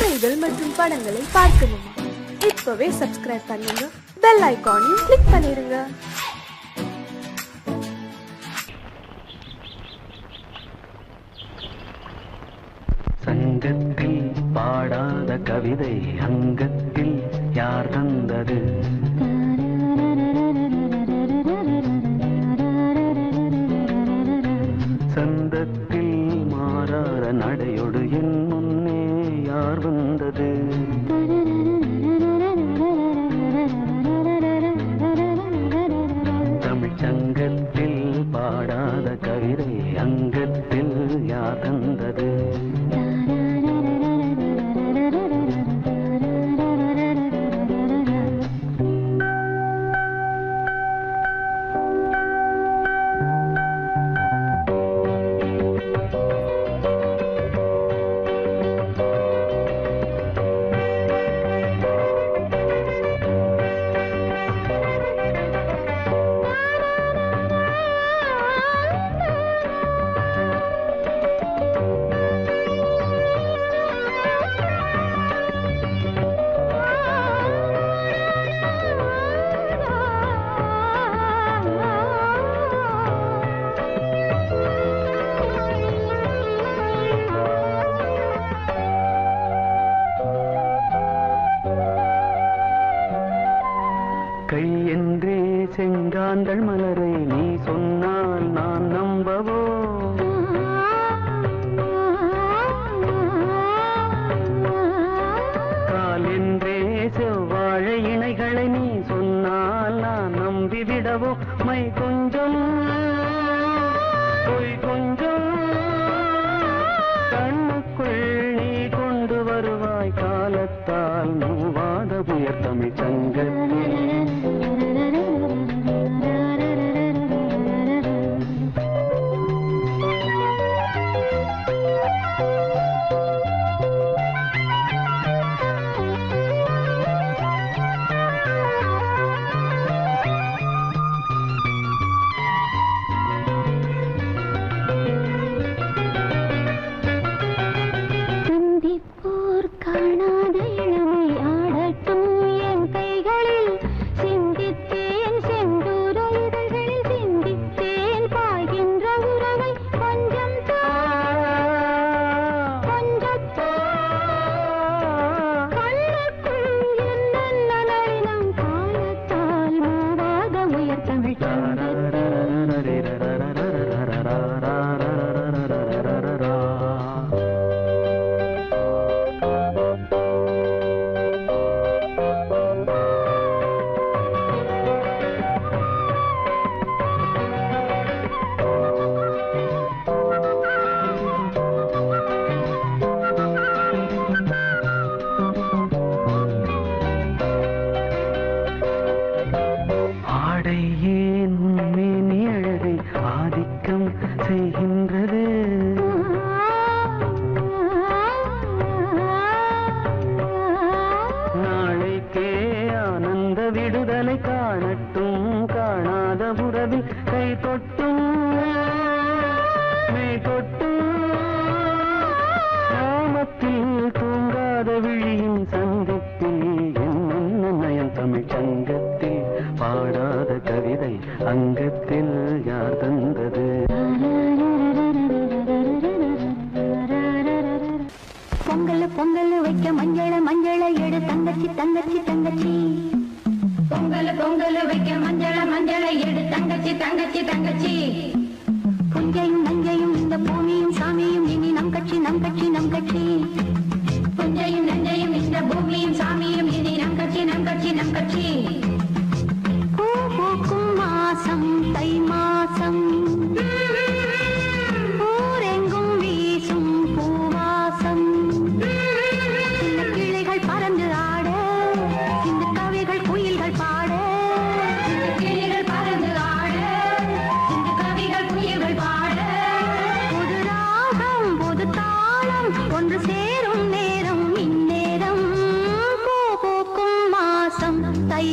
பாடல்கள் மற்றும் படங்களை பார்க்கணுமா? இப்பவே சப்ஸ்கிரைப் பண்ணுங்க, பெல் ஐகானையும் கிளிக் பண்ணிருங்க. சங்கத்தில் பாடாத கவிதை அங்கத்தில் யார் தந்தது? சந்தத்தில் மாறாத நடையோடு என் முன்னே யார் வந்தது? தமிழ் சங்கத்தில் பாடாத கவிதை அங்கத்தில் யார் தந்தது? கை என்றே செங்காந்தள் மலரை நீ சொன்னால் நான் நம்பவோ? கால் என்றே செவ்வாழை இணைகளை நீ சொன்னால் நான் நம்பிவிடவோ? மை கொஞ்சம் பொய் கொஞ்சம் கண்ணுக்குள் நீ கொண்டு வருவாய் காலத்தால் மூவாத புயர் தமிழ் சங்கத்தில். காணாத இளமை ஆடட்டும் என் கைகளில், சிந்தித்தேன் செந்தூர இதழ்களில், சிந்தித்தேன் பாய்கின்ற உறவை. கொஞ்சம் கண்ணுக்குள் என் நளினம் காலத்தால் மூவாத உயர் தமிழ் செய்கின்றது. நாளைக்கே ஆனந்த விடுதலை காணட்டும் காணாத உறவில் கை தொட்டும் மெய் தொட்டும் கிராமத்தில் தூங்காத விழியின் சங்கத்தில் என்ன நயம் தமிழ் சங்கத்தில் பாடாத கவிதை அங்கத்தில் யார் தந்தது? பொங்கல் பொங்கல் வைக்க மஞ்சள மஞ்சள எடு தங்கச்சி தங்கச்சி தங்கச்சி. பொங்கல் பொங்கல் வைக்க மஞ்சள மஞ்சள எடு தங்கச்சி தங்கச்சி தங்கச்சி. புஞ்சையும் நஞ்சையும் இந்த பூமியும் சாமியும் இனி நம் கட்சி நம் கட்சி நம் கட்சி. புஞ்சையும் நஞ்சையும் இந்த பூமியும் சாமியும் இனி நம் கட்சி நம் கட்சி நம் கட்சி. பூ பூக்கும் மாசம் தை மாசம், ஊரெங்கும் வீசும் பூவாசம். இந்த கிளைகள் பறந்து ஆட, இந்த கவிகள் குயில்கள் பாட. இந்த கிளைகள் பறந்து ஆட, இந்த கவிகள் குயில்கள் பாட. புது ராகம் புது தாளம் ஒன்று சேரும் நேரம் இந்நேரம். பூ பூக்கும் மாசம் தை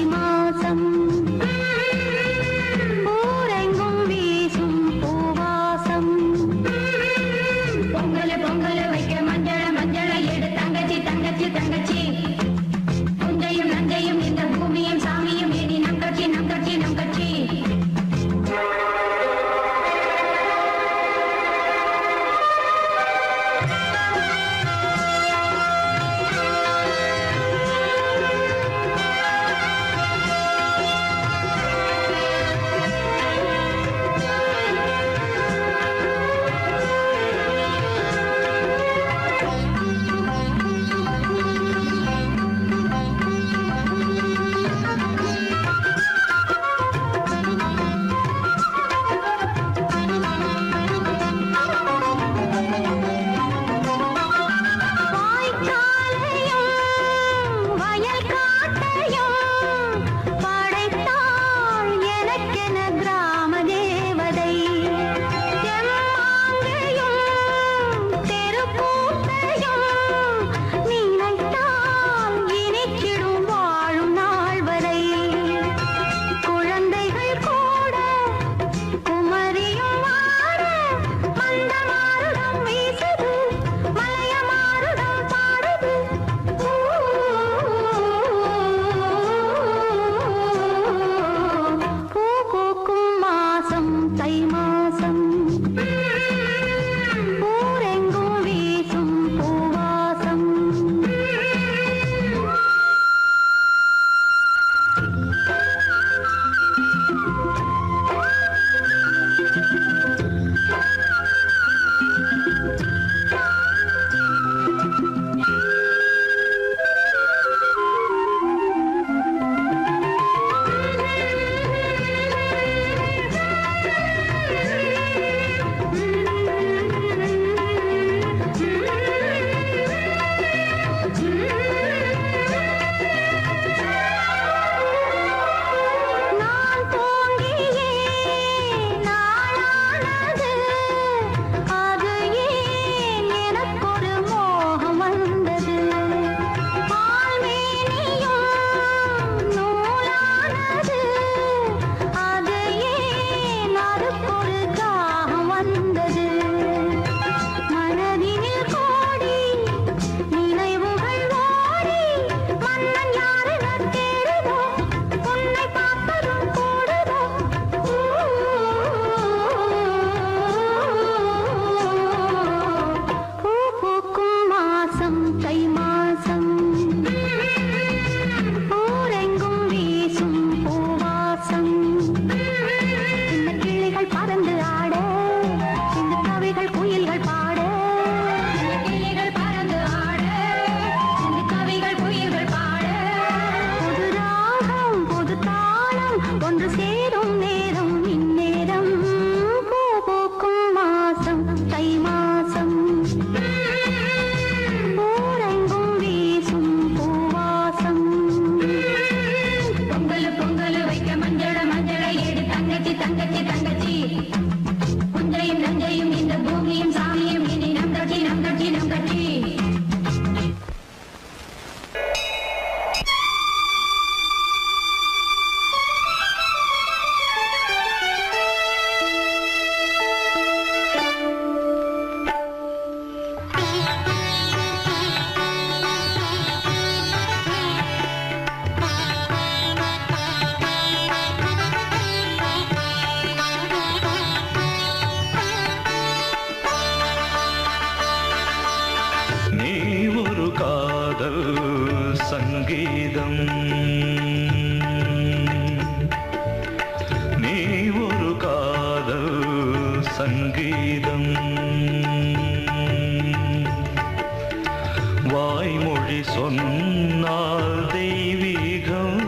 வாய்மொழி சொன்னால் தெய்வீகம்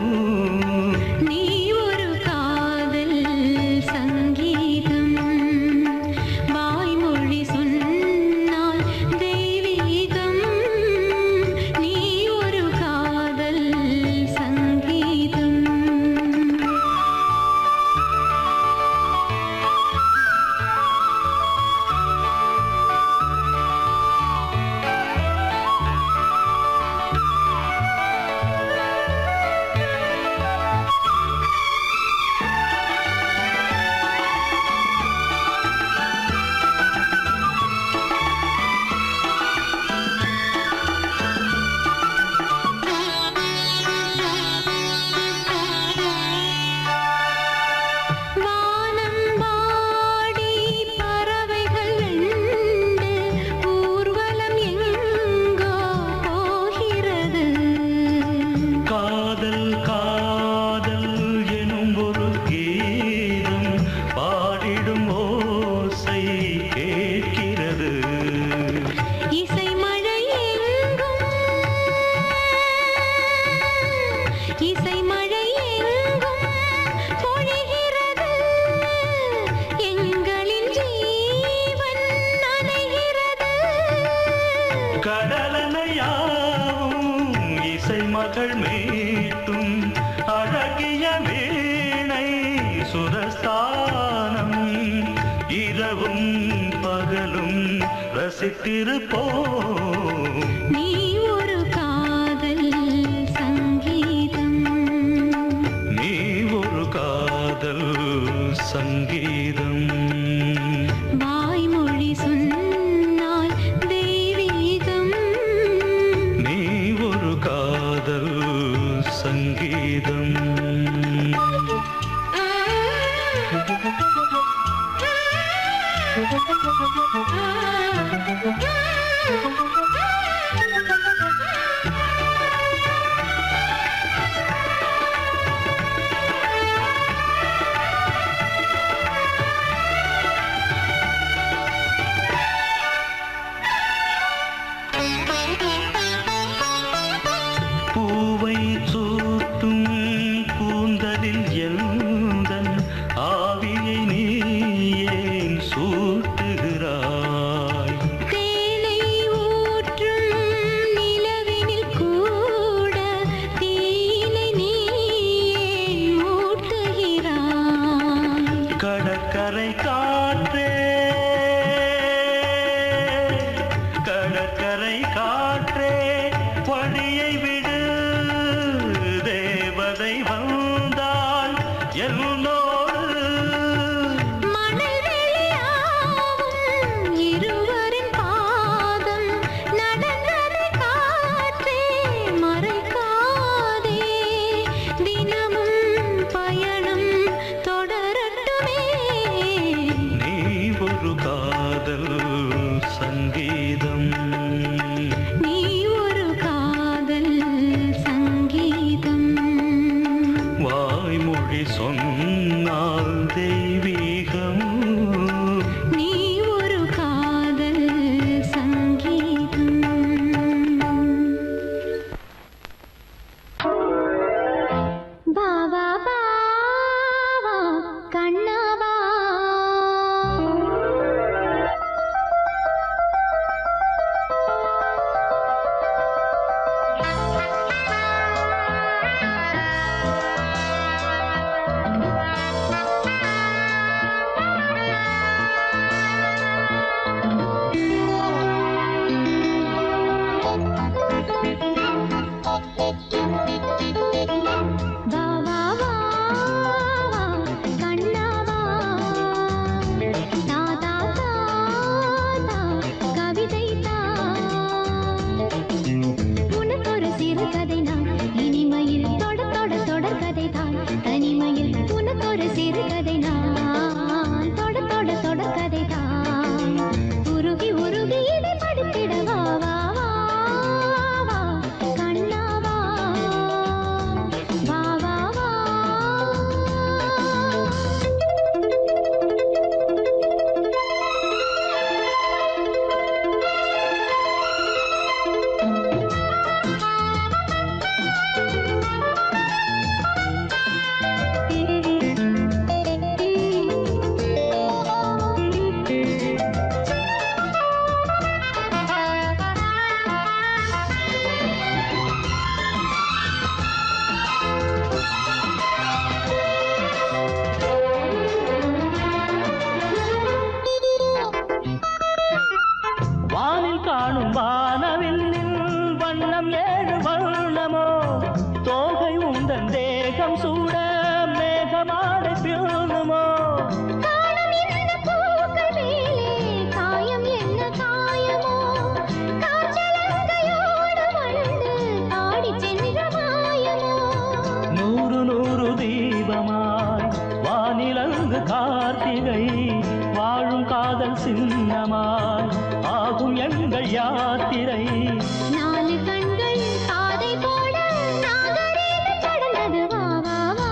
நீ ஒரு காதல் சங்கீதம் வாய்மொழி சொன்னால் தெய்வீகம் நீ ஒரு காதல் சங்கீதம் மகள் மீட்டும் அழகிய வீணை சுரஸ்தானம் இரவும் பகலும் ரசித்திருப்போம் நீ ஒரு காதல் சங்கீதம் நீ ஒரு காதல் சங்கீதம் வாய்மொழி சொன்னால் தெய்வீகம் நீ ஒரு காதல் சங்கீதம் பூவை சூட்டும் கூந்தலில் எந்தன் ஆவியை நீ ஏன் சூட்டுகிறாய் தேனை ஊற்றும் நிலவினில் கூட தீனை நீ ஏன் மூட்டுகிறாய் கடற்கரை காற்றே கடற்கரை காற்றே வழியை விடு தேவதை வந்தால் என்னோடு மணல் வெளியாகும் இருவரின் பாதம் நடந்ததை காற்றே மறைக்காதே தினமும் பயணம் தொடரட்டுமே நீ ஒரு காதல் சங்கீதம் நீ ஒரு காதல் சங்கீதம் ஏழு வண்ணமோ தோகை உந்தன் தேகம் சூட மேகமாடை பியூனுமோ காலம் என்ன பூக்கள் மேலே காயம் என்ன காயமோ காற்றலங்கையோடு வளர்ந்து ஆடி சென்ற மாயமோ நூறு நூறு தீபமாய் வானிலங்கு கார்த்திகை வாழும் காதல் சின்னமாய் ஆகும் எங்கள் யாத்திரை நாலு கண்கள் பாதை போட நாகரீகம் கடந்தது வா வா வா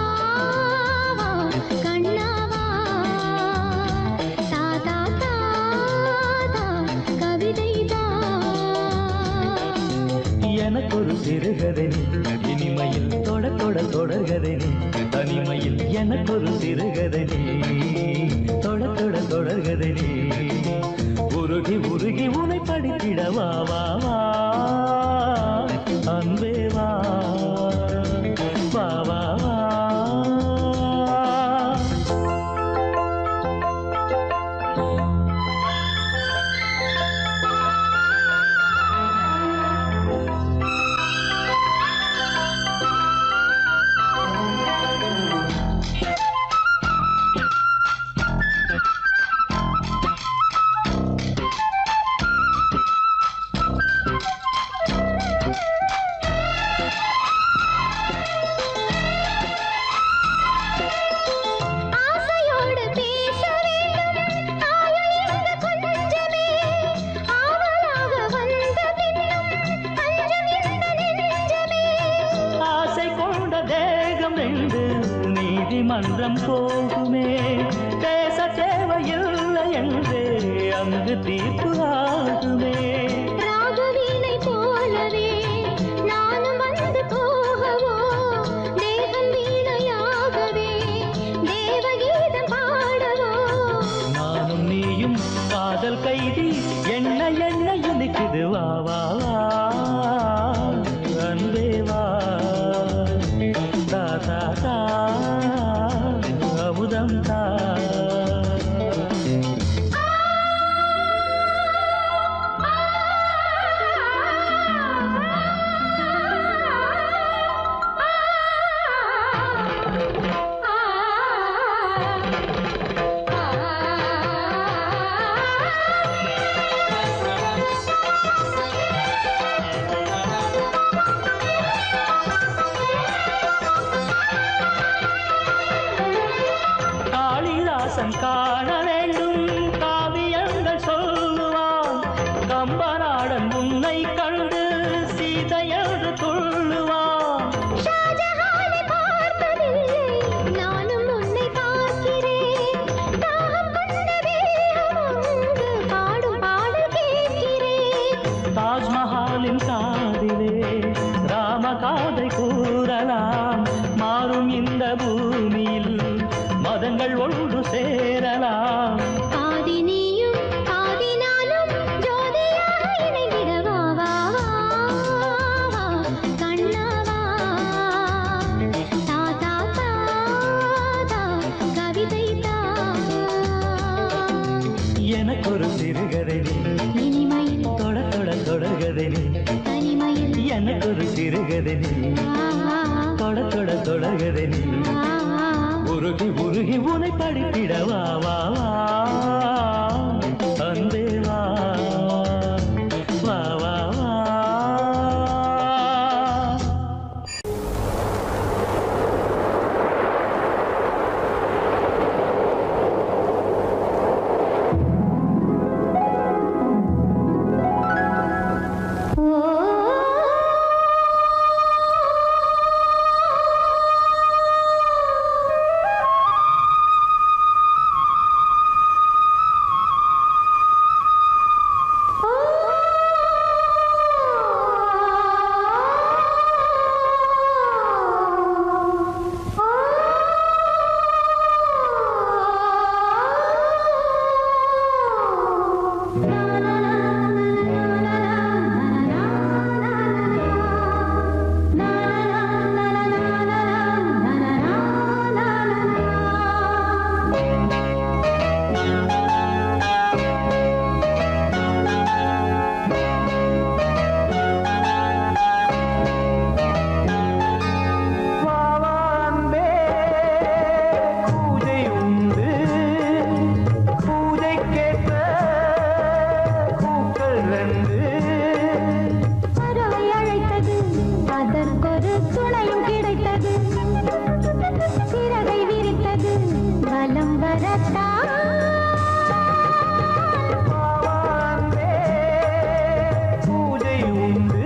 வா கண்ணா வா தாதா தாதா கவிதை எனக்கொரு சிறுகதை இனிமையில் தொட தொட தொடர்கதை தனிமையில் எனக்கொரு சிறுகதை தொட தொட தொடர்கதை உருகி உருகி உனை படித்திட வா வா வா அன்பே வா வா வா வா ஆசையோடு பேச வேண்டும் ஆயுள் இந்த கொஞ்சமே ஆவலாக வந்த பின்னும் அஞ்சம் இந்த நெஞ்சமே ஆசை கொண்ட தேகம் என்று நீதிமன்றம் போகுமே பேச தேவையில்லை என்றே அங்கு தீர்ப்பு ஆகுமே ராகவீணை போலவே நானும் வந்து போகவோ தேவன் வீணையாகவே தேவகீதம் பாடவோ நானும் நீயும் காதல் கைதி என்ன என்ன இனிக்குது வா வா வா அன்பே வா தா தா தா அமுதம் தா காளிதாசன் காண வேண்டும் காவியங்கள் சொல்லுவான் கம்பநாடன் உன்னை கண்டு சீதையது துள்ளுவான் ஷாஜஹானை பார்த்ததில்லை நானும் உன்னை பார்க்கிறேன் தாகம் கொண்ட தேகம் ஒன்று பாடும் பாடல் கேட்கிறேன் தாஜ்மஹாலின் காதிலே ராமகாதை கூறலாம் மாறும் இந்த பூமியில் மதங்கள் ஒன்று சேரலாம் பாதி நீயும் பாதி நானும் ஜோதியாக இணைந்திட வா வா வா கண்ணா வா தாதா தாதா கவிதை தா எனக்கொரு சிறுகதை இனிமையில் தொட தொட தொடர்கதை தனிமையில் எனக்கொரு சிறுகதை தொட தொட தொடர்கதை உருகி உருகி உனை படித்திட வா வா வா அன்பே வா வா வா வா ஓ அதற்கொரு துணையும் கிடைத்தது சிறகை விரித்தது வலம் வரத்தான் பூஜை உண்டு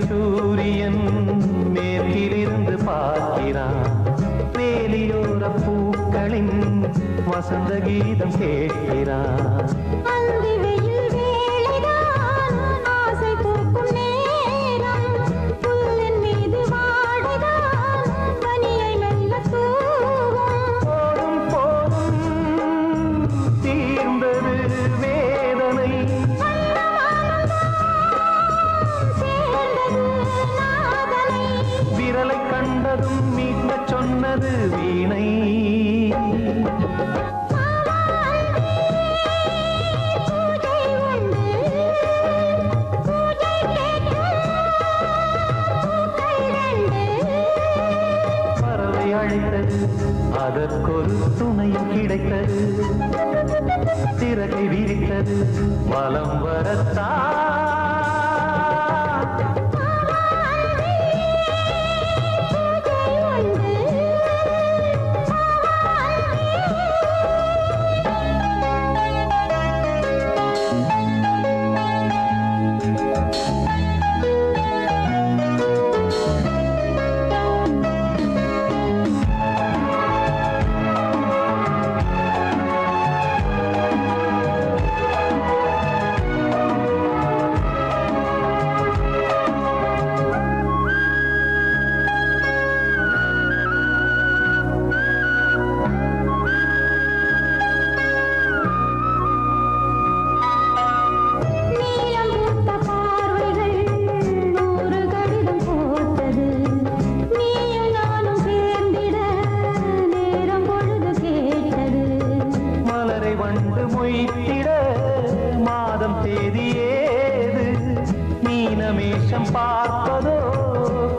சூரியன் மேற்கிலிருந்து பார்க்கிறான் வேலியோர பூக்களின் வசந்த கீதம் கேட்கிறான் மீட்க சொன்னது வீணை பறவை அழைத்தது அதற்கொரு துணையும் கிடைத்தது சிறகை விரித்தது வலம் வரத்தான் மாதம் தேதியேது மீனமேஷம் பார்ப்பதோ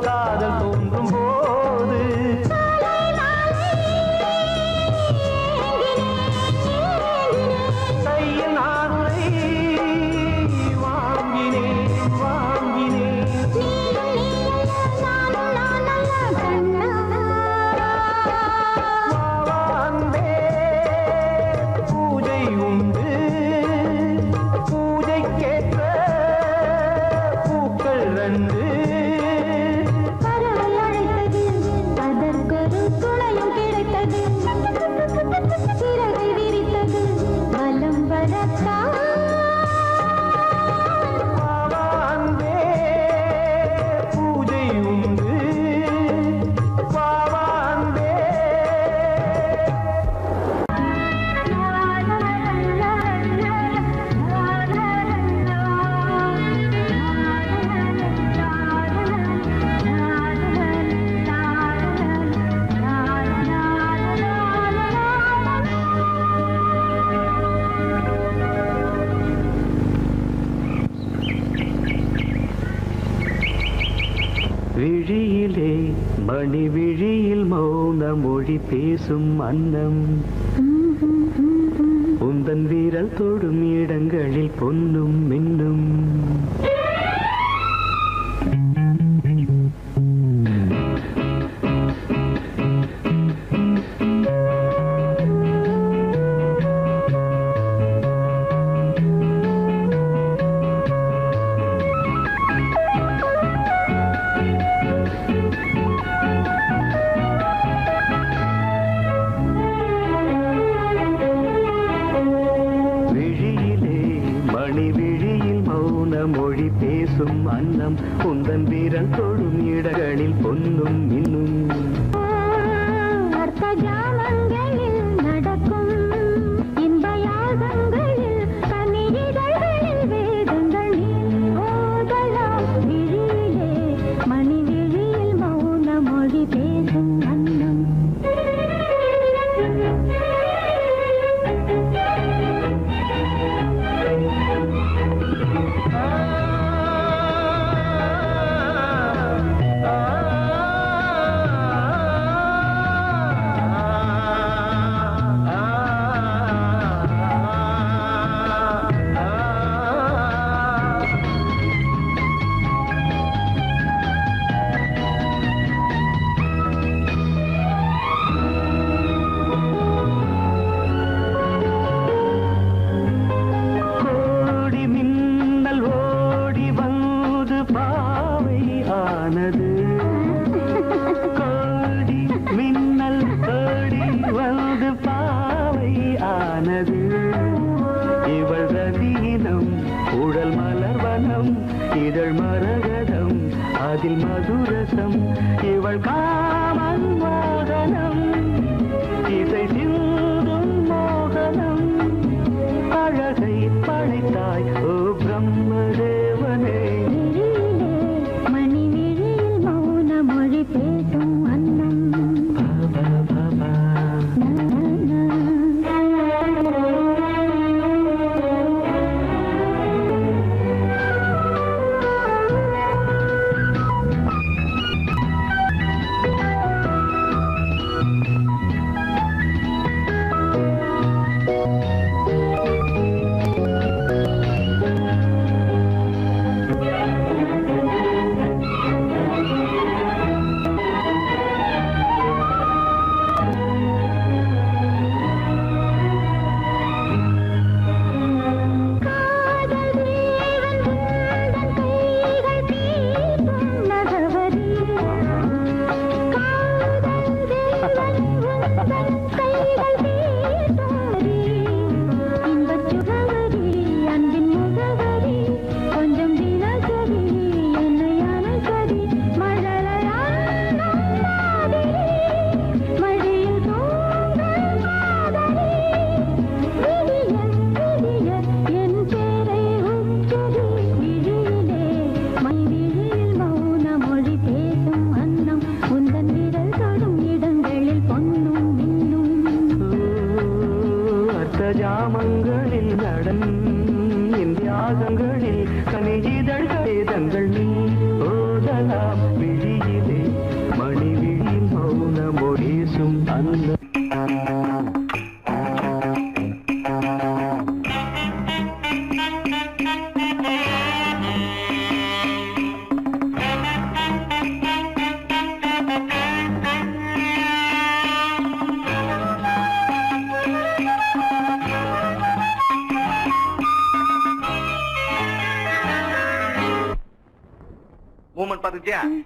காதல் தோன்றும் போது கையில் நானுரை வாங்கினேன் விழியிலே மணி விழியில் மௌன மொழி பேசும் அன்னம் உந்தன் வீரல் தொடும் இடங்களில் பொன்னும் மின்னும் மொழி பேசும் அன்னம் உந்தன் வீரல் தொடும் இடங்களில் பொன்னும் இன்னும்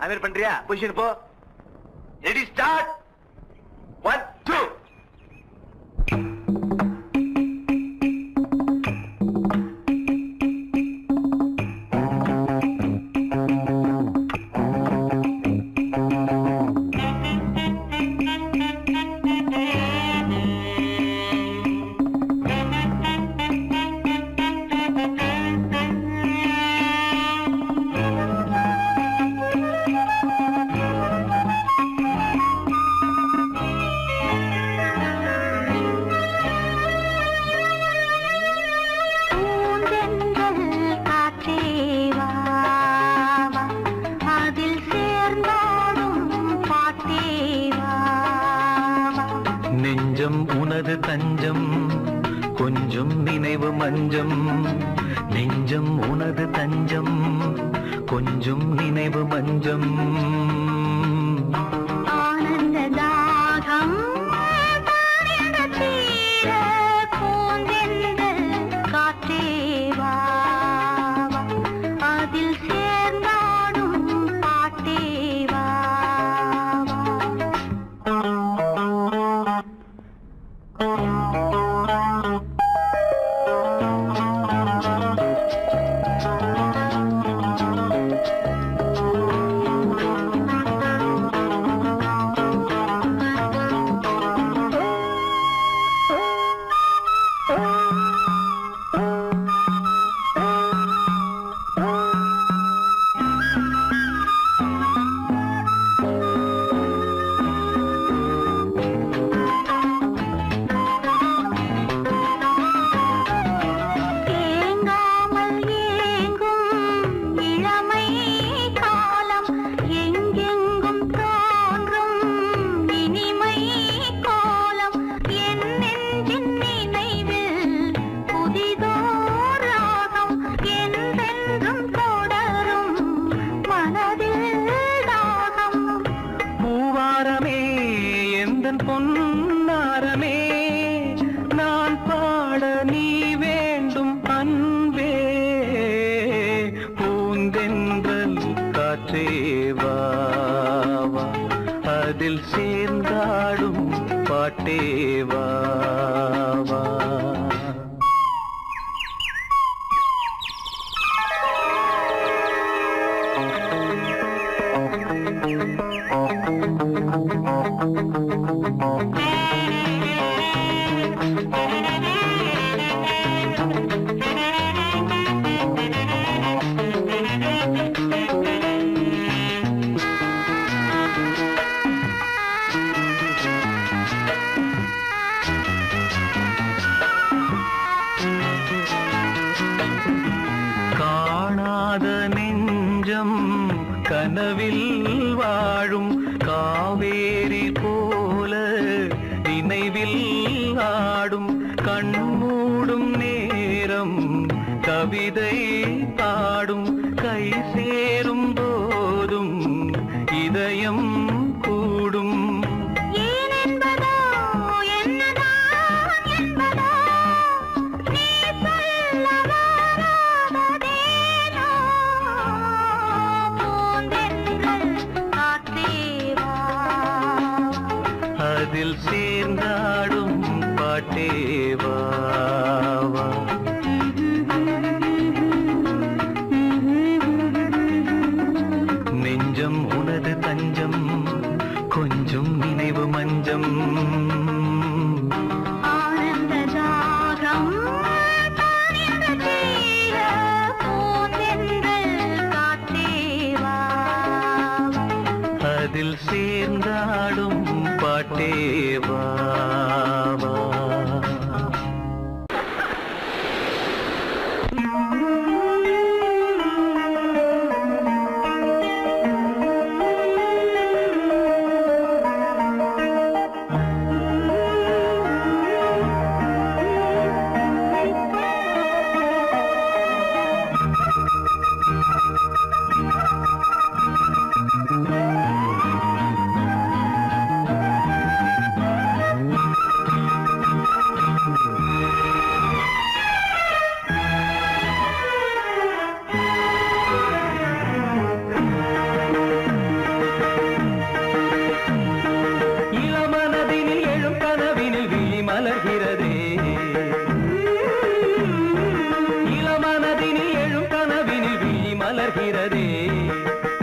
அமீர் பண்றியா? பொசிஷன் போ. Ready start. 1 2 பொன்னாரமே நான் பாட நீ வேண்டும் அன்பே பூந்தென்றல் காற்றேவா அதில் சேர்ந்தாடும் பாட்டேவா கனவில் வாழும் காவேரி போல நினைவில் ஆடும் கண்மூடும் நேரம் கவிதை பாடும் கை சேரும் போதும் இதயம் கூடும் அதில் சேர்ந்தாடும் பாட்டேவா நெஞ்சம் உனது தஞ்சம் கொஞ்சம் நினைவு மஞ்சம் அதில் சேர்ந்தாடும் பாட்டேவா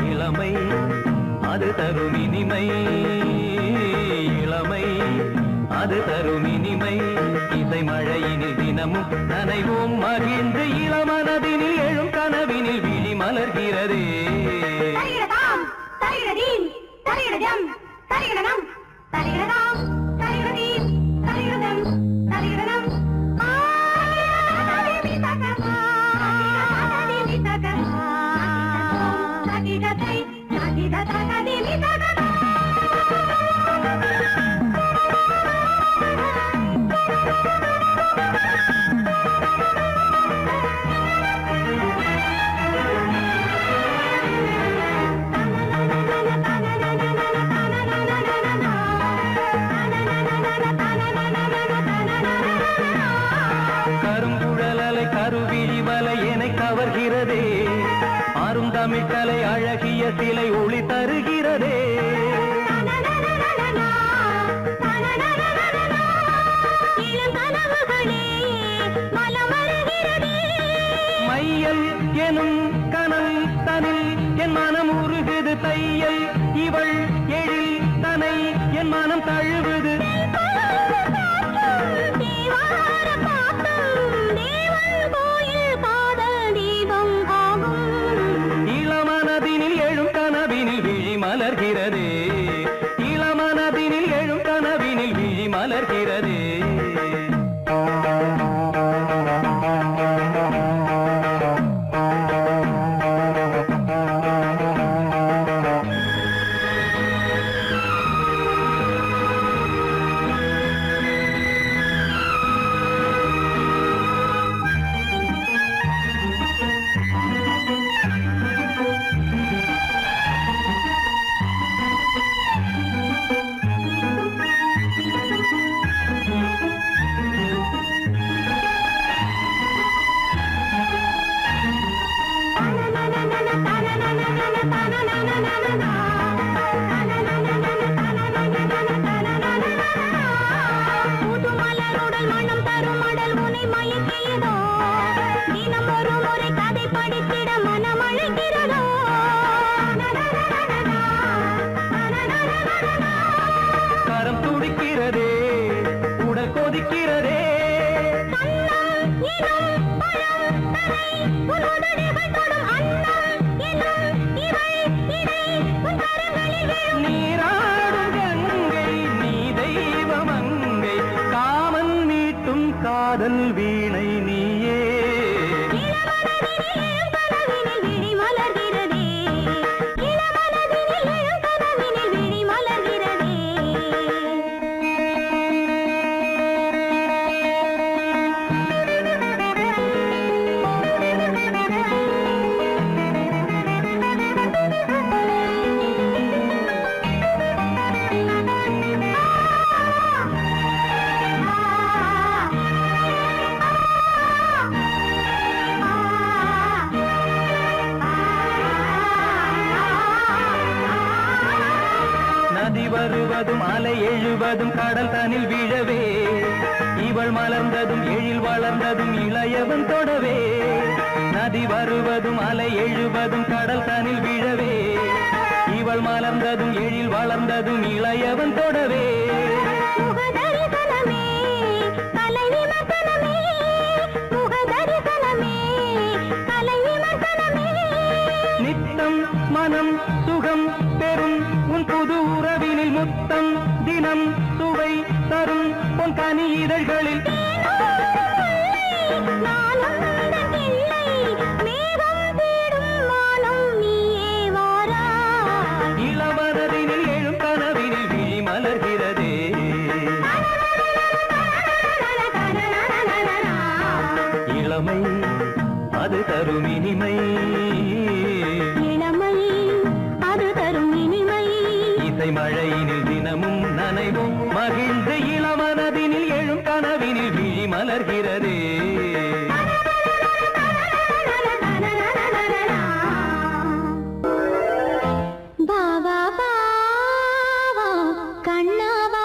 இளமை அது தரும் இனிமை இளமை அது தரும் இனிமை இசை மழையினில் தினமும் நனைவோம் மகிழ்ந்து இளமனதினில் எழும் கனவினில் விழி மலர்கிறதே கவர்கிறதே ஆறும் தமிழ் கலை அழகிய சிலை ஒளி தருகிறதே மையல் எனும் கனல் தனில் என் மனம் உருகுது தையல் இவள் எழில் தனை என் மனம் தழுவுது இளமனதினில் எழும் கனவினில் விழி மலர்கிறதே இளமனதினில் எழும் கனவினில் விழி மலர்கிறதே கொதிக்கிறதே நீராடும் கங்கை நீ தெய்வமங்கை காமன் மீட்டும் காதல் வீணை நீயே வருவதும் அலை எழுவதும் கடல் தனில் வீழவே இவள் மலர்ந்ததும் எழில் வளர்ந்ததும் இளையவன் தொடவே நதி வருவதும் அலை எழுவதும் கடல் தனில் வீழவே இவள் மலர்ந்ததும் எழில் வளர்ந்ததும் இளையவன் தொடவே நித்தம் மனம் சுகம் பெறும் உன் புது உறவினில் முத்தம் தினம் சுவை தரும் உன் கனி இதழ்களில் இளவரதினில் எழும் கனவினில் விழி மலர்கிறதே இளமை அது தரும் இனிமை மழையினில் தினமும் நனைவும் மகிழ்ந்து இளமனதினில் எழும் கனவினில் விழி மலர்கிறதே பாவா பாவா கண்ணாவா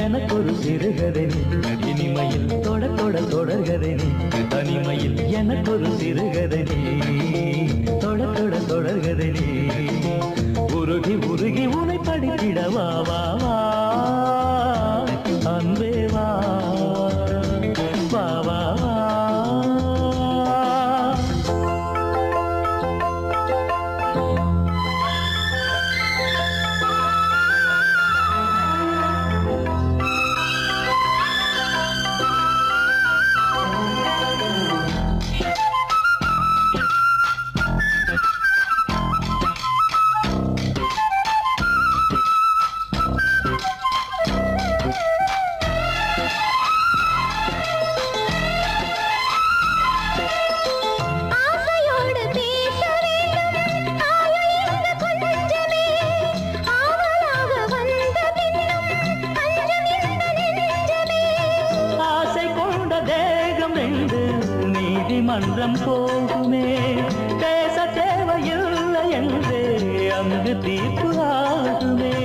எனக்கொரு சிறுகதை இனிமையில் தொட தொட தொடர்கதை தனிமையில் எனக்கொரு சிறுகதை தொட தொட தொடர்கதை உருகி உருகி உனை படித்திட வா வா வா அன்பே வா வா வா வா அங்கு தீர்ப்பு ஆகுமே.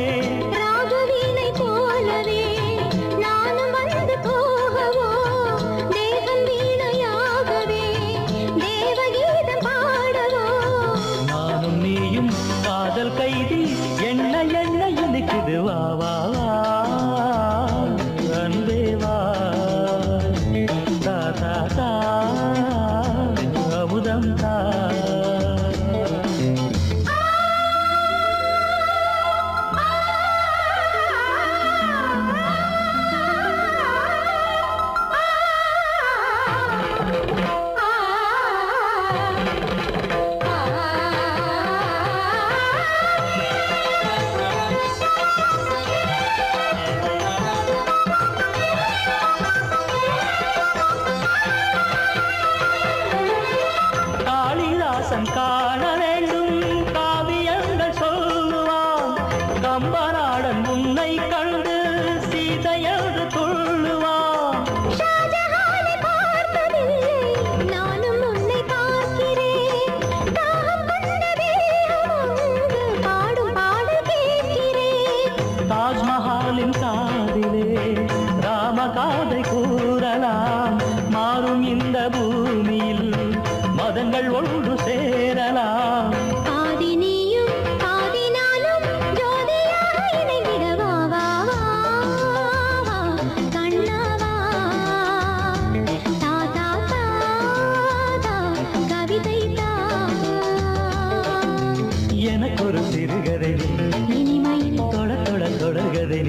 ராகவீணை போலவே நானும் வந்து போகவோ, தேவன் வீணையாகவே தேவகீதம் பாடவோ. நானும் நீயும் காதல் கைதி, என்ன என்ன இனிக்குது, வா வா வா அன்பே வா, தா தா தா அமுதம் தா. காளிதாசன் காண வேண்டும் காவியங்கள் சொல்லுவான், கம்பநாடன் உன்னை கண்டு சீதையென்று துள்ளுவான். ஷாஜஹானை பார்த்ததில்லை, நானும் உன்னை பார்க்கிறேன். தாகம் கொண்ட தேகம் ஒன்று பாடும் பாடல் கேட்கிறேன். தாஜ்மஹாலின் காதிலே ராமகாதை கூறலாம், மாறும் இந்த பூமியில் மதங்கள் ஒன்று சேரலாம். பாதி நீயும் பாதி நானும் ஜோதியாக இணைந்திட வா வா வா வா கண்ணா வா. தா தா தா தா கவிதை தா. எனக்கொரு சிறுகதை இனிமையில் தொட தொட தொடர்கதை,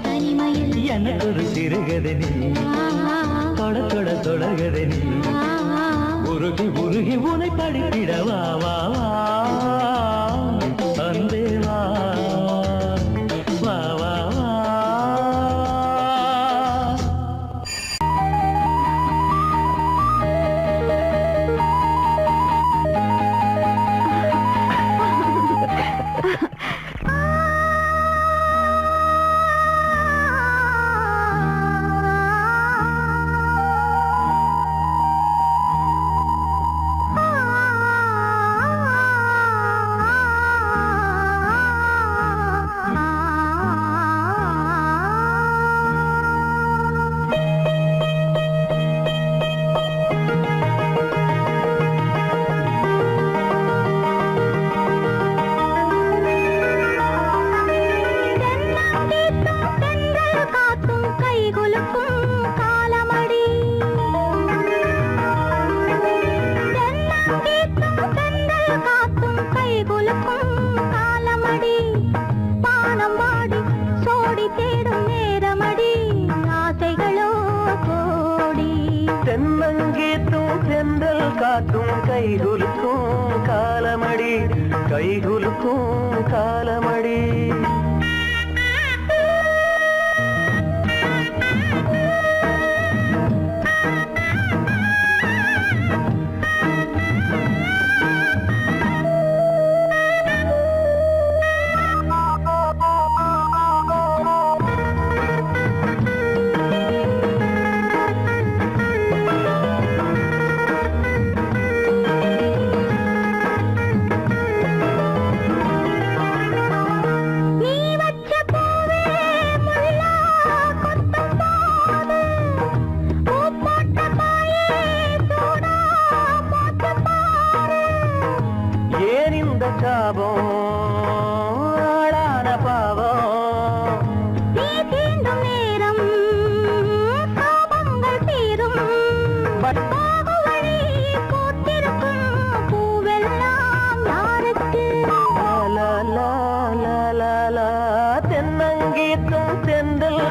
தனிமையில் எனக்கொரு சிறுகதை தொட தொட தொடர்கதை, உருகி உருகி உனை படித்திட வா வா வா அன்பே வா வா வா வா. தென்னங்கீத்தும் தென்றல் காத்தும் கைகுலுக்கும் காலமடி, கைகுலுக்கும் காலமடி.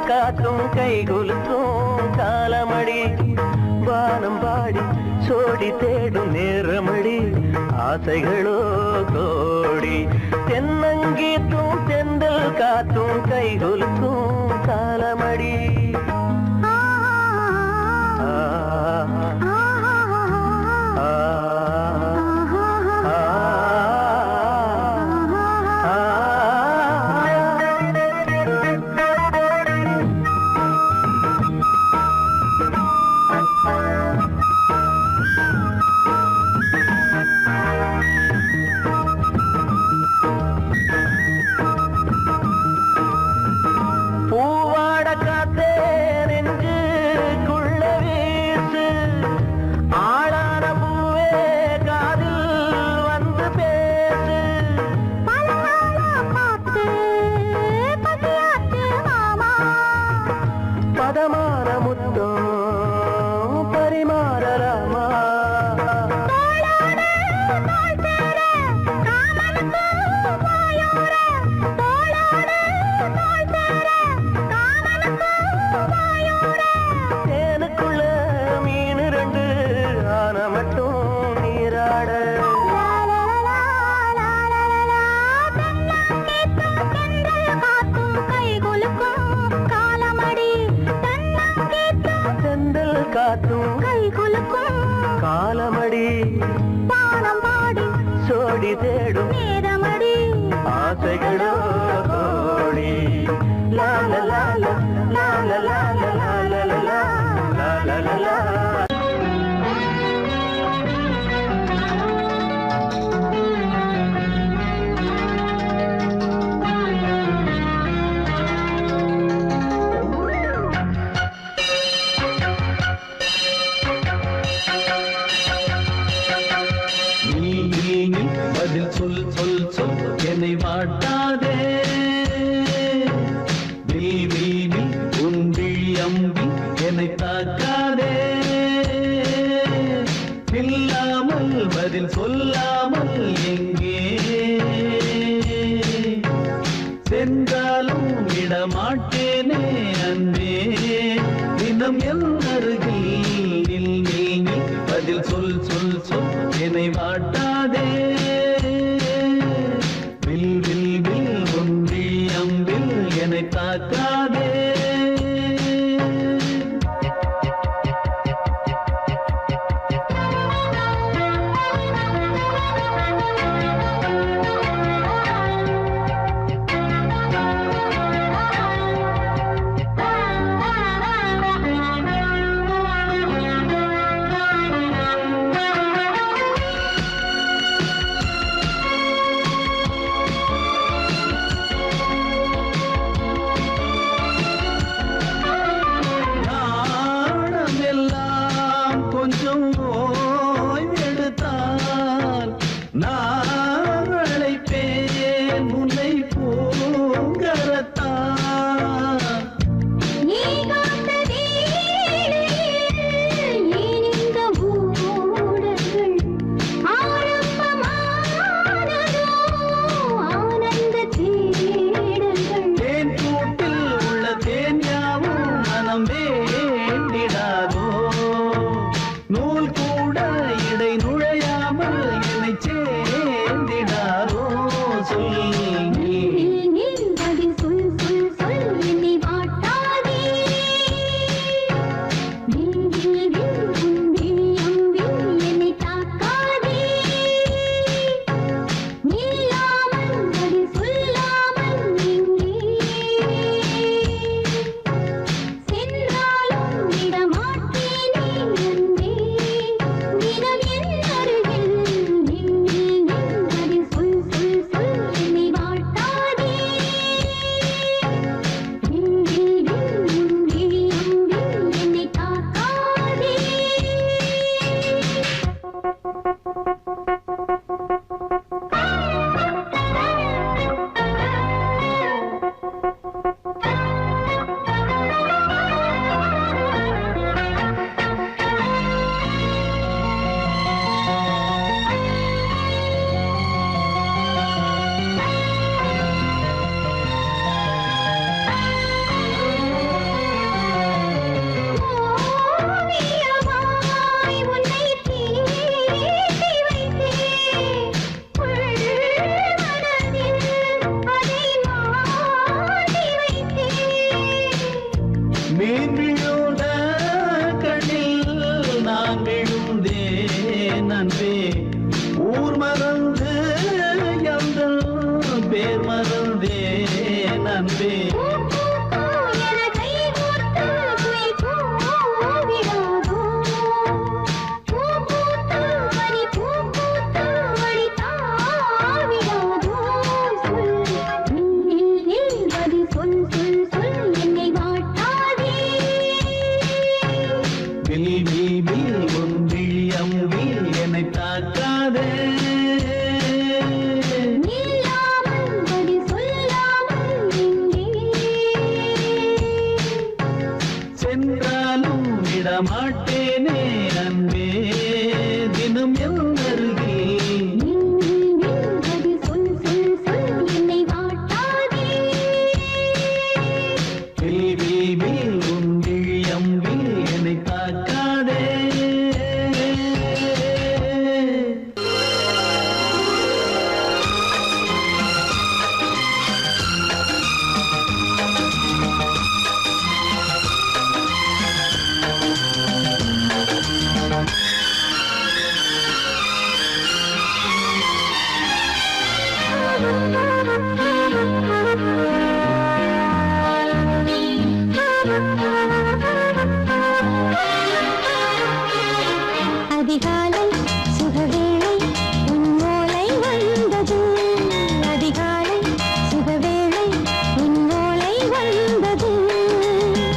காற்றும் கைகுலுக்கும் காலமடி, வானம் பாடி சோடி தேடும் நேரமடி, ஆசைகளோ கோடி. தென்னங்கீத்தும் தென்றல் காற்றும் கைகுலுக்கும் காலமடி. தூங்கும் நேரமடி ஆசைகளோ கோடி லா லா லா லா லா லா லா லா லா லா லா லா லா லா. பதில் சொல் சொல் சொல் என்னை வாட்டாதே வீவி உன்றி அம்பி என்னை தாக்காதே இல்லாமல் பதில் சொல்லாமல் எங்கே சென்றாலும் விடமாட்டேனே அன்பே தினம் என் அருகில் நில் நில் நில் பதில் சொல் சொல் சொல் என்னை வாட்டாதே வில் வில் வில் ஒன்றி அம்பில் என்னை தாக்காதே கொஞ்சம் ஓய்வெடுத்தால் நான் அழைப்பேன் உன்னை பூங்கரத்தான் நீ காத்த வீடையில் நீங்க ஊடர்கள் ஆரம்பமானதோ ஆனந்த தேடல்கள் தேன் கூட்டில் உள்ள தேன் யாவும் மனம் வேண்டிடாதோ நூல் கூட இடை நுழையாமல் என்னை சேர்ந்திடாரோ சொல் பதில் சொல் சொல் சொல் என்னை வாட்டாதே வில் உன்பில் அம்பில் என்னை தாக்காதே நில்லாமல் பதில் சொல்லாமல் எங்கே சென்றாலும் விடமாட்டேனே அன்பே தினம் என் அருகில் நில் நில் நில் பதில் சொல் சொல் சொல் என்னை வாட்டாதே வில் வில் வில் உன்பில் அம்பில் என்னை தாக்காதே ஓவியமாய் உன்னை தீட்டி வைத்தேன் உள்மனதில் அதை மாட்டி வைத்தேன் மீன் விழுந்த கண்ணில் நான் விழுந்தேன் அன்பே ஊர் மறந்து எந்தன் பேர் மறந்தேன் அன்பே என கை கோர்த்து குயில் கூவிடாதோ பூ பூத்து மணி பூ பூத்து மணி தாவிடாதோ சொல் நில் நில் பதில் சொல் சொல் சொல் என்னை வாட்டாதே வில் வில் வில் ஒன்றி அம்பில் என்னை தாக்காதே நில்லாமல் பதில் சொல்லாமல் எங்கே அதிகாலை சுகவேளை உன் ஓலை வந்தது. அதிகாலை சுகவேளை உன் ஓலை வந்தது.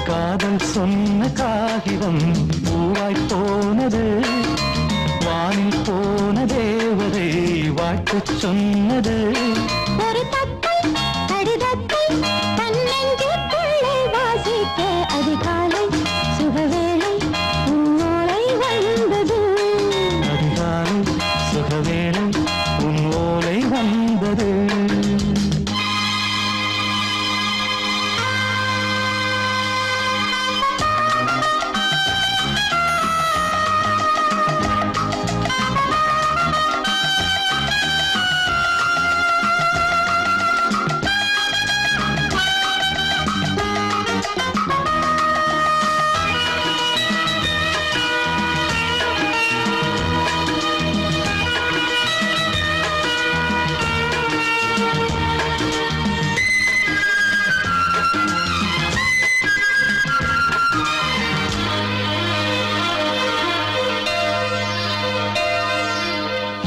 காதல் சொன்ன காகிதம் பூவாய் போனது. வானில் போன தேவதை வாழ்த்து சொன்னது. ஒரு தத்தை கடிதத்தை தன்னெஞ்சுக்குள்ளே வாசிக்க அதிகாலை சுகவேளை உன் ஓலை வந்தது. அதிகாலை சுகவேளை உன் ஓலை வந்தது.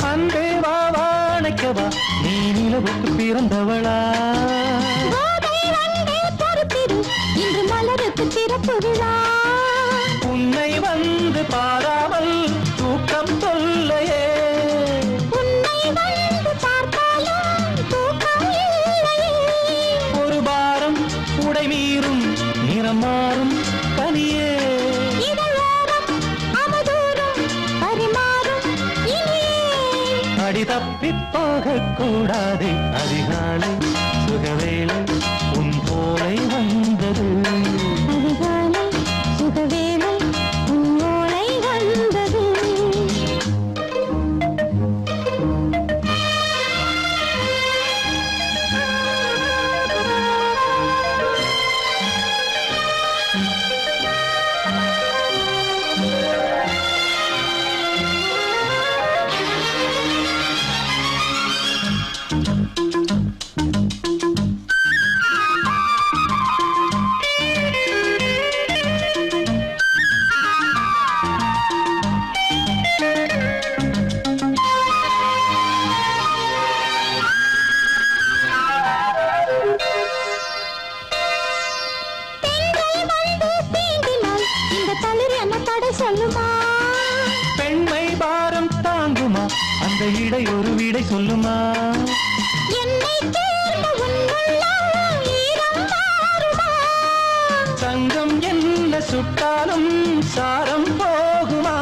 அன்பே வா வாழைக்கவா நீ நிலவுக்கு பிறந்தவளா? கோதை வந்தே பொறுத்திரு இன்று மலருக்கு திறப்பு விழா. உன்னை வந்து பாராமல் தூக்கம் தொல்லையே. உன்னை வந்து பார்த்தாலும் தூக்கம் இல்லையே. ஒரு பாரம் உடை மீறும் நிறம் மாறும் பனியே. இதழோரம் அமுதூரம் பரிமாறும் இனியே. அடி தப்பிப் போகக் கூடாது. அதிகாலை சுகவேளை உன் போலை வந்தது. அதிகாலை சுகவேளை உன் ஓலை வந்தது. பெண்கள் வந்து தீண்டினால் இந்த தளிர் என்ன தடை சொல்லுமா? பெண்மை பாரம் தாங்குமா? அந்த இடை ஒரு விடை சொல்லுமா? என்னை தேர்ந்த உன் உள்ளம் ஈரம் மாறுமா? சங்கம் என்ன சுட்டாலும் சாரம் போகுமா?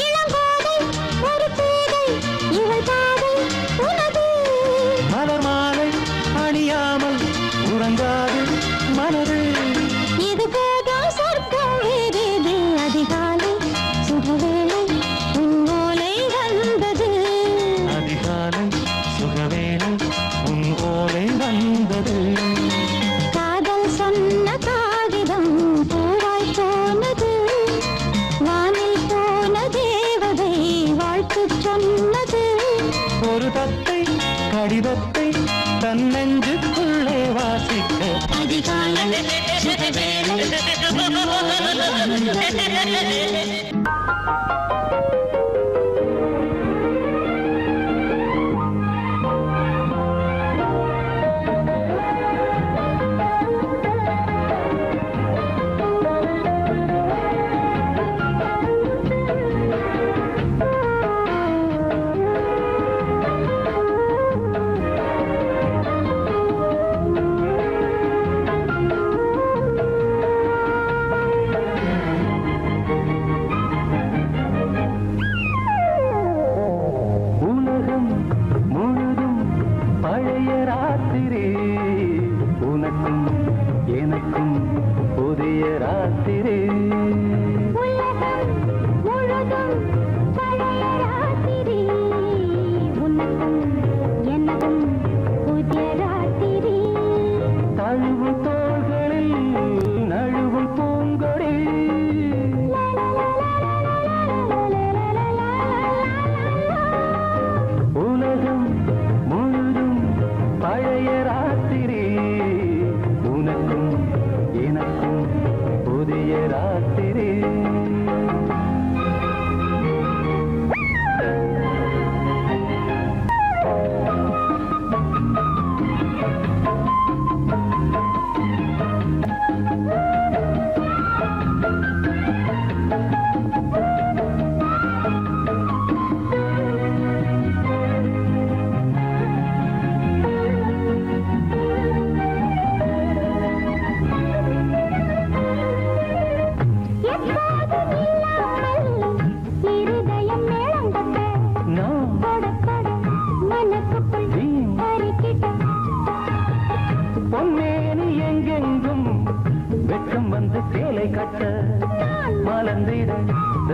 இளங்கோதை ஒரு பேதை இவள் பாதை உனது. மலர் மாலை அணியாமல் உறங்காது மனது. இது போதும் சொர்க்கம் வேறேது. அதிகாலை சுகவேளை உன் ஓலை வந்தது. அதிகாலை சுகவேளை உன் ஓலை வந்தது. காதல் சொன்ன காகிதம் பூவாய் போனது. வானில் போன தேவதை வாழ்த்து சொன்னது. ஒரு தத்தை கடிதத்தை தன்னெஞ்சுக்குள்ளே வாசிக்க அதிகாலை சுகவேளை உன் ஓலை வந்தது. உலகம் முழுதும் பழைய ராத்திரி. உனக்கும் எனக்கும் புதிய ராத்திரி. உலகம் முழுதும் பழைய ராத்திரி. உனக்கும் எனக்கும் புதிய ராத்திரி. தழுவும் தோள்களில் நழுவும் பூங்கொடி. உலகம் முழுதும்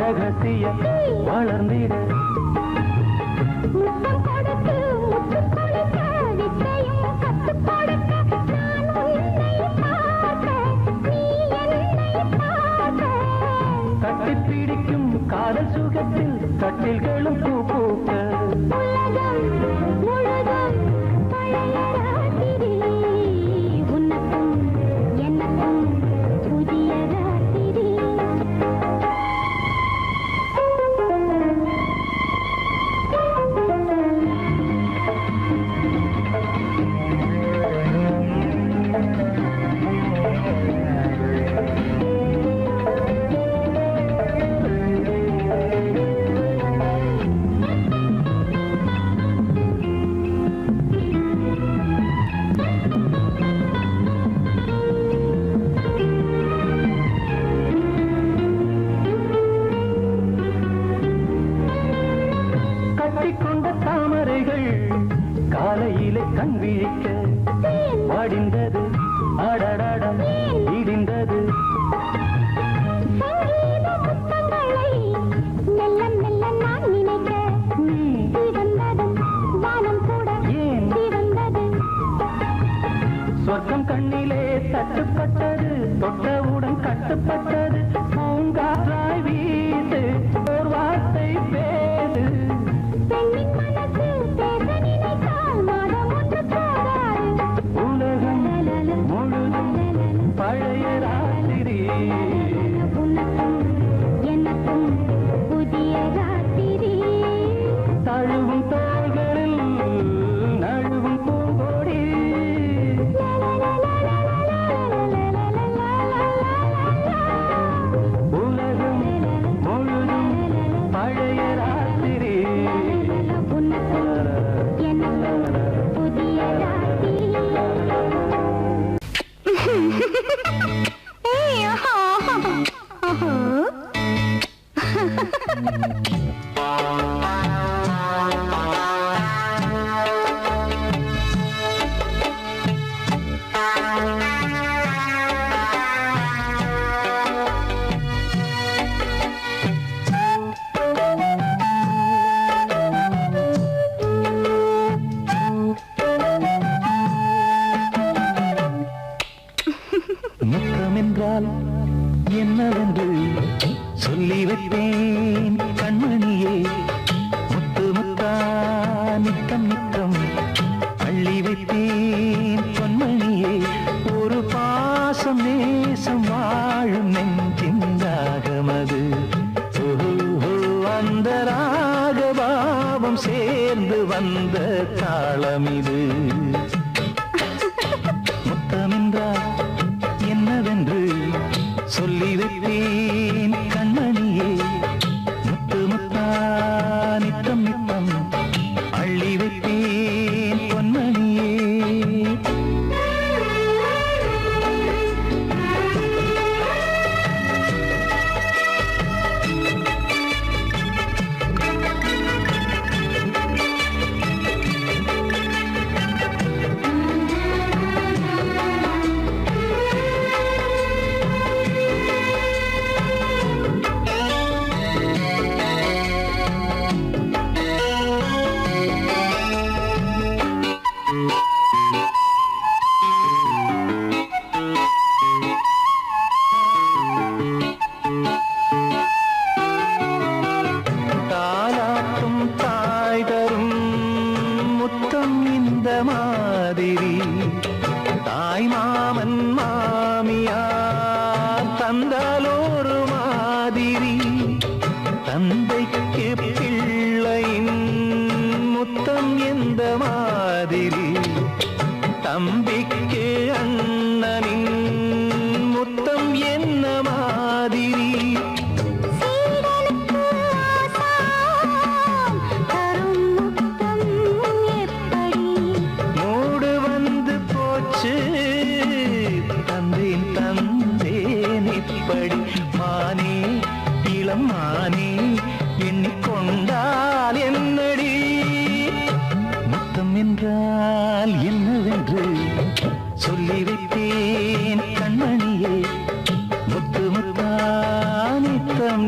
ரகசியம் வளர்ந்திட முத்தம் கொடுத்து முத்து கொடுக்க வித்தையும் கத்துக் கொடுக்க நான் உன்னை பார்க்க நீ என்னை பார்க்க கட்டிப் பிடிக்கும் காதல் சுகத்தில் கட்டில்களும் பூ பூக்க உலகம் முழுதும் பழைய ராத்திரி உனக்கும் எனக்கும் புதிய ராத்திரி கட்டிக்கொண்ட தாமரைகள் காலையிலே கண் விழிக்க வாடிந்தது அடடடம் இடிந்தது சங்கீத முத்தங்களை மெல்ல மெல்ல நான் நினைக்க சிவந்ததும் வானம் கூட ஏன் சிவந்தது சொர்க்கம் கண்ணிலே தட்டுப்பட்டது தொட்டவுடன் கட்டுப்பட்டது பூங்காற்றாய் வீசு ஒரு வார்த்தை பேசு பெண்ணின் மனசு பேச நினைத்தால் மாதம் ஒன்று போகாது உலகம் முழுதும் பழைய ராத்திரி உனக்கும் எனக்கும் புதிய ராத்திரி தழுவும் தோள்களில் நழுவும் பூங்கொடி உலகம் முழுதும் பழைய ராத்திரி உனக்கும் எனக்கும் புதிய ராத்திரி முத்தம் என்றால் என்னவென்று சொல்லி வைப்பேன் கண்மணியே முத்து முத்தா நித்தம் நித்தம் அள்ளி வைப்பேன் பொன்மணியே ஒரு பாசம் நேசம் வாழும் நெஞ்சின்றாகமது அந்த ராகபாவம் சேர்ந்து வந்த தாளம் இது முத்தமென்றால் என்னவென்று சொல்லி வைப்பேன் கண்மணியே முத்து முத்தா நித்தம் நித்தம் அள்ளி வைப்பேன் பொன்மணியே தாலாட்டும் தாய் தரும் முத்தம் இந்த மாதிரி தாய் மாமன் மாமியார் தந்தாலோரு மாதிரி தந்தைக்கு பிள்ளையின் முத்தம் எந்த மாதிரி தம்பிக்கு அண்ணனின் முத்தம் என்ன மாதிரி சீடனுக்கு ஆசான் தரும் முத்தம் எப்படி மூடு வந்து போச்சு தந்தேன் தந்தேன் இப்படி மானே இளம் மானே எண்ணிக்கொண்டால் என்னடி முத்தம் என்றால் என்னவென்று சொல்லி வைத்தேன் கண்மணியே முத்து முத்தா நித்தம்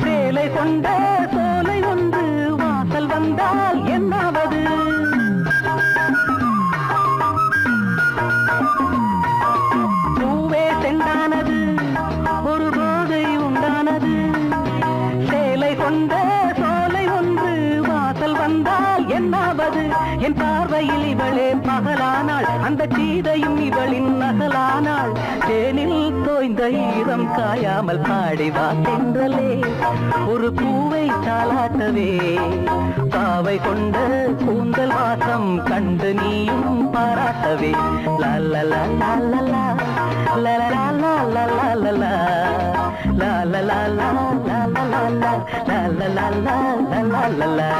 சேலை கொண்ட சோலை ஒன்று வாசல் வந்தால் என்னாவது பூவே செண்டானது ஒரு போதை உண்டானது சேலை கொண்ட சோலை ஒன்று வாசல் வந்தால் என்னாவது என் பார்வையில் இவளே பகலானாள் அந்த சீதையும் இவளின் நகலானாள் தேனில் தோய்ந்த ஈரம் காயாமல் பாடிவா தென்றலே ஒரு பூவை தாலாட்டவே பாவை கொண்ட கூந்தல் வாசம் கண்டு நீயும் பாராட்டவே லல்லலா லல்லலா லல்லலா லல்லலா லல்லலா லல்லலா லல்லலா லல்லலா